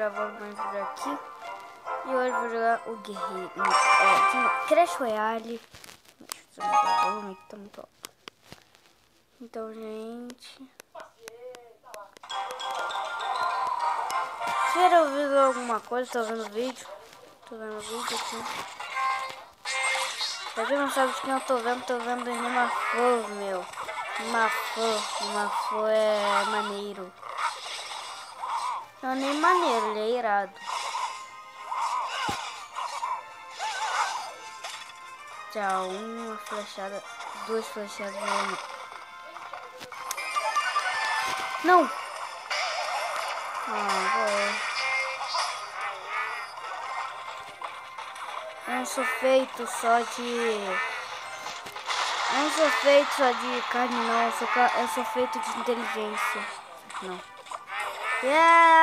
gravar mais por aqui. E hoje vou jogar o Guerreiro. Crash Royale. Deixa eu mudar o volume que tá muito alto. Então, gente. Se tiver ouvido alguma coisa, tô vendo o vídeo. Tô vendo o vídeo aqui. Pra quem não sabe de quem eu tô vendo Anima Flow, meu. Anima Flow é maneiro. Não é nem maneiro, ele é irado. Tchau, uma flechada, duas flechadas. Não! Eu não sou feito só de... Eu não sou feito só de carne, não. Eu sou feito de inteligência. Não.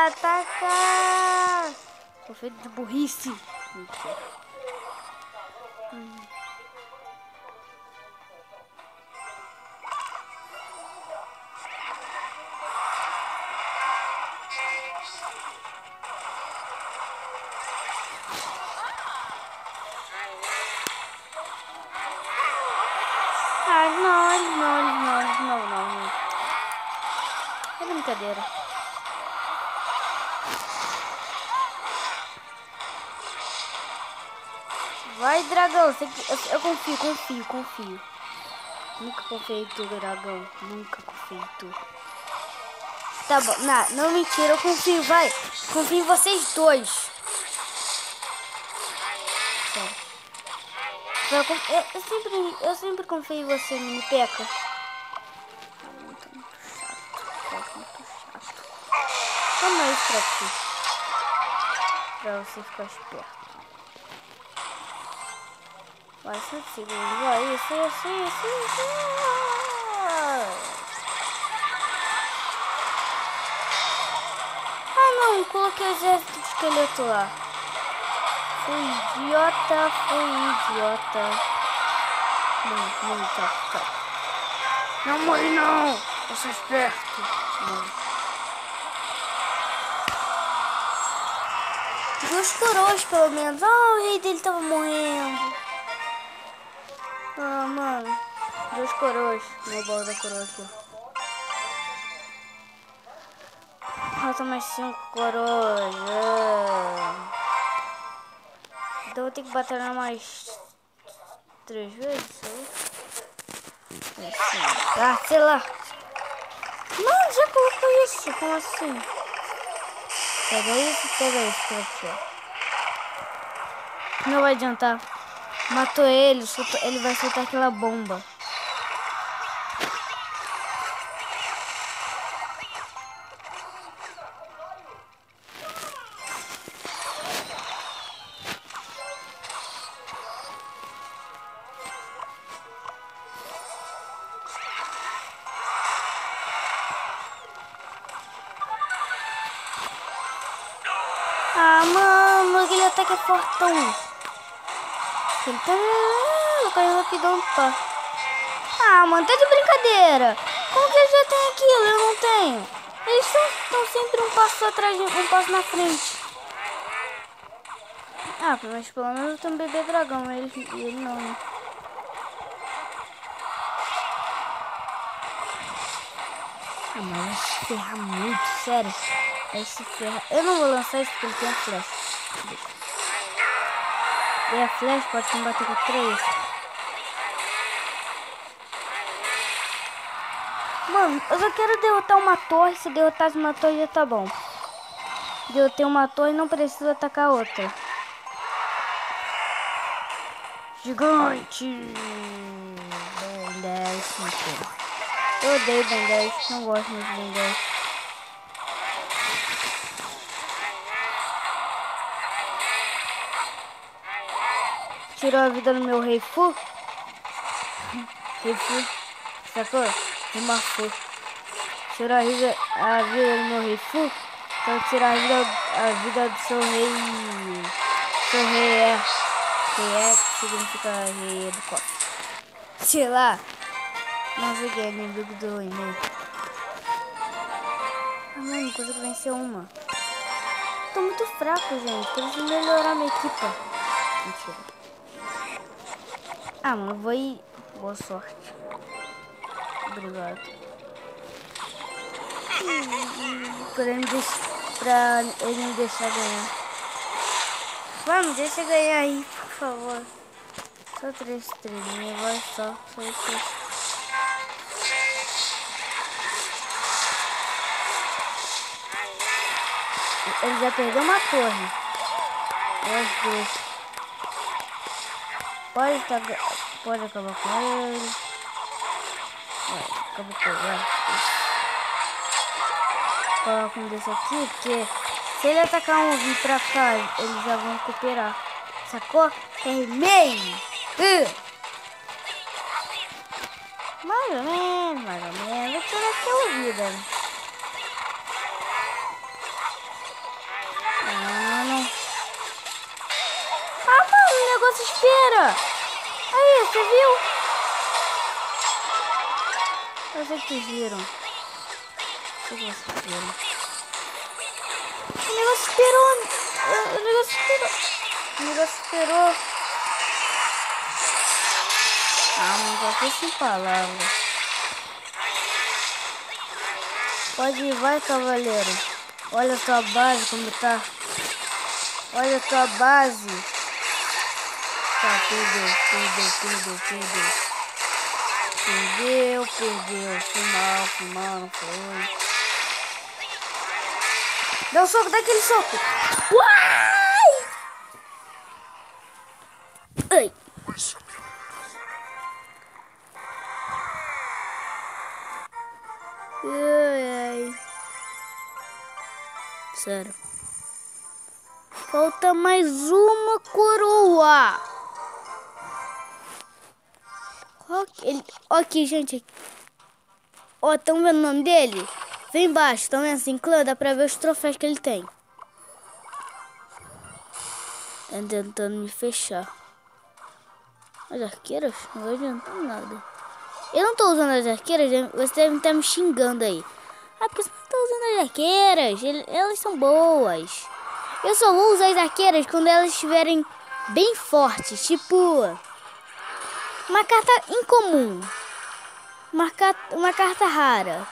Ataca! Sou feito de burrice. Mentira. Não. É brincadeira. Vai, dragão. Eu confio. Nunca confiei em tu, dragão. Nunca confiei em tu. Tá bom. Não mentira, eu confio. Vai. Confio em vocês dois. Sério. Eu sempre confio em você, mini peca. Muito chato. Toma isso pra ti. Pra você ficar esperto. Vai, 5 segundos. Vai, isso. Ah, não. Coloquei o exército de esqueleto lá. Fui idiota. Tchau. Não morre, não. Eu sou esperto. Não. 2 coroas, pelo menos. O rei dele tava morrendo. Mano. 2 coroas. Meu bola da coroa aqui. Falta mais 5 coroas. Então eu vou ter que batalhar mais 3 vezes. Sei lá. Mano, já colocou isso. Como assim? Pega isso pra aqui. Não vai adiantar. Matou ele vai soltar aquela bomba. Mano, aquele ataque é fortão. Ele tá caindo rapidão, pá. Mano, tá de brincadeira. Como que ele já tem aquilo? Eu não tenho. Eles estão sempre um passo atrás, um passo na frente. Mas pelo menos eu tenho um bebê dragão. Ele não, né? Mas vai se ferrar muito, sério. Vai se ferrar. Eu não vou lançar isso porque ele tem a flecha. E a flecha pode combater com 3. Mano, eu só quero derrotar uma torre. Se derrotar uma torre já tá bom. Derrotei uma torre e não preciso atacar outra. Gigante! Ben 10, mentira. Eu odeio Ben 10, não gosto muito de Ben 10. Tirou a vida do meu rei Fu. Rei Fu, sacou? Uma Fu. Tirou a vida do meu rei Fu. Então tirar a vida do seu rei. Seu rei é. Rei é que significa rei do copo. Sei lá. Não sei o que é inimigo do e-mail. Mano, não consigo vencer uma. Tô muito fraco, gente. Preciso melhorar minha equipa. Mentira. Ah, mano, vou ir. Boa sorte. Obrigado. Pra ele me deixar ganhar. Vamos, deixa eu ganhar aí, por favor. Só 3 estrelinhas, vai só isso. Ele já perdeu uma torre. As duas. Pode acabar com ele. Acabou com ele. Coloca um desse aqui, porque se ele atacar um vir pra cá, eles já vão cooperar. Sacou? Terminei! Mais ou menos. Vou tirar aquela vida. Não. Ah, mano, o negócio espera. Aí, você viu? Eu sei que vocês viram. O negócio esperou. Ah, não tô aqui sem palavras. Pode ir, vai, cavaleiro. Olha a tua base como tá. Olha a tua base. Tá, perdeu. Foi mal, não foi. Dá um soco, dá aquele soco. Uai! Ai. Ai. Sério. Falta mais uma coroa. Aqui, gente. Ó, estão vendo o nome dele? Vem embaixo, estão vendo assim, clã? Dá pra ver os troféus que ele tem. Tá tentando me fechar. As arqueiras? Não vai adiantar nada. Eu não tô usando as arqueiras, você deve estar me xingando aí. Ah, porque você não tá usando as arqueiras? Elas são boas. Eu só vou usar as arqueiras quando elas estiverem bem fortes. Tipo, uma carta incomum. Uma carta rara.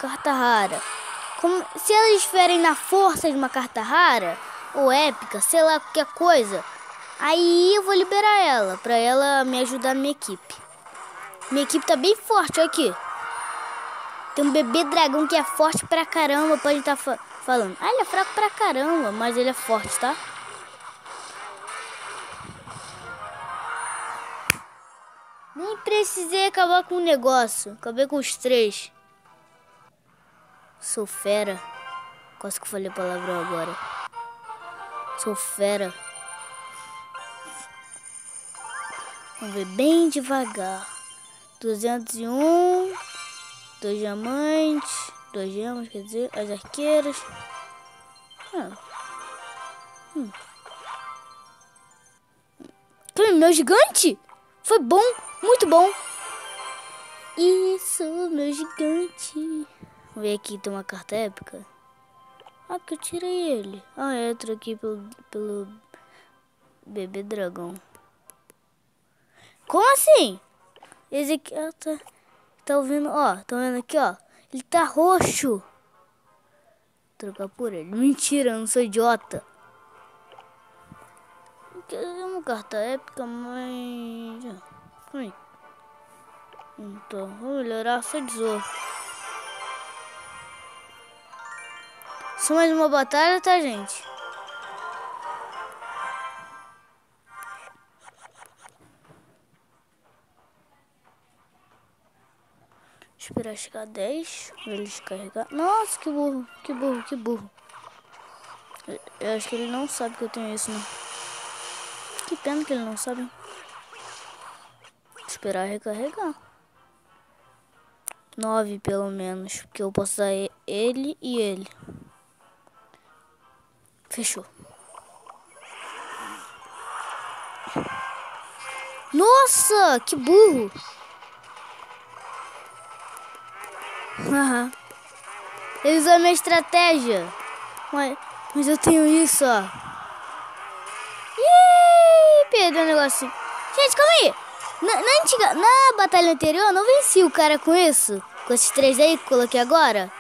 Se elas estiverem na força de uma carta rara, ou épica, sei lá, qualquer coisa, aí eu vou liberar ela, pra ela me ajudar na minha equipe. Minha equipe tá bem forte, olha aqui. Tem um bebê dragão que é forte pra caramba, pode estar falando. Ah, ele é fraco pra caramba, mas ele é forte, tá? Nem precisei acabar com o negócio. Acabei com os 3. Sou fera. Quase que falei palavrão agora. Sou fera. Vamos ver bem devagar. 201. 2 diamantes. 2 gemas, quer dizer, as arqueiras. Foi meu gigante? Foi bom, muito bom. Isso, meu gigante. Vou ver aqui, tem uma carta épica. Ah, que eu tirei ele. Ah, eu troquei pelo bebê dragão. Como assim? Esse aqui, tá ouvindo, ó, tá vendo aqui, ó. Ele tá roxo. Vou trocar por ele. Mentira, eu não sou idiota. É uma carta épica, mas... Então, vou melhorar só tesouro. Só mais uma batalha, tá, gente? Esperar chegar a 10, pra ele descarregar. Nossa, que burro. Eu acho que ele não sabe que eu tenho isso, né? Que pena que ele não sabe. Esperar recarregar. 9 pelo menos, porque eu posso usar ele e ele. Fechou. Nossa, que burro. Ele usou a minha estratégia. Mas eu tenho isso, ó. Ih, perdeu o negocinho. Gente, calma aí. Na batalha anterior, eu não venci o cara com isso. Com esses 3 aí que coloquei agora.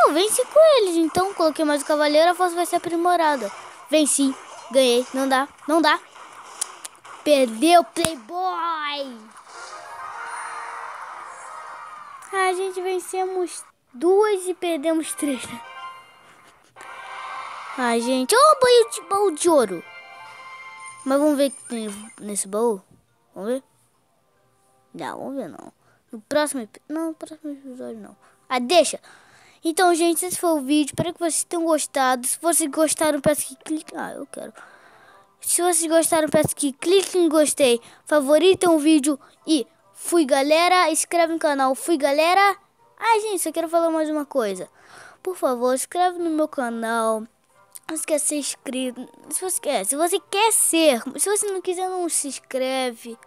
Eu venci com eles, então coloquei mais o cavaleiro, a força vai ser aprimorada. Venci, ganhei, não dá. Perdeu, Playboy! A gente vencemos 2 e perdemos 3, né? Ai, gente, baú de ouro. Mas vamos ver o que tem nesse baú. Vamos ver? Não, vamos ver não. No próximo episódio não. Ah, deixa. Então, gente, esse foi o vídeo. Espero que vocês tenham gostado. Se vocês gostaram, peço que cliquem. Ah, eu quero. Se vocês gostaram, peço que cliquem em gostei, favoritem o vídeo e fui galera. Inscreve no canal, fui galera. Ah, gente, só quero falar mais uma coisa. Por favor, inscreve no meu canal. Não se quer ser inscrito. Se você quer ser. Se você não quiser, não se inscreve.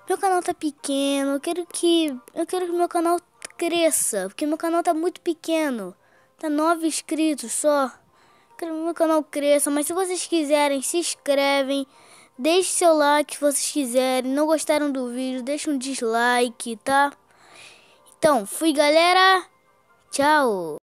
Meu canal tá pequeno. Eu quero que meu canal cresça. Porque meu canal tá muito pequeno. Tá 9 inscritos só. Quero que meu canal cresça. Mas se vocês quiserem, se inscrevem. Deixe seu like se vocês quiserem. Não gostaram do vídeo, deixa um dislike, tá? Então, fui galera. Tchau.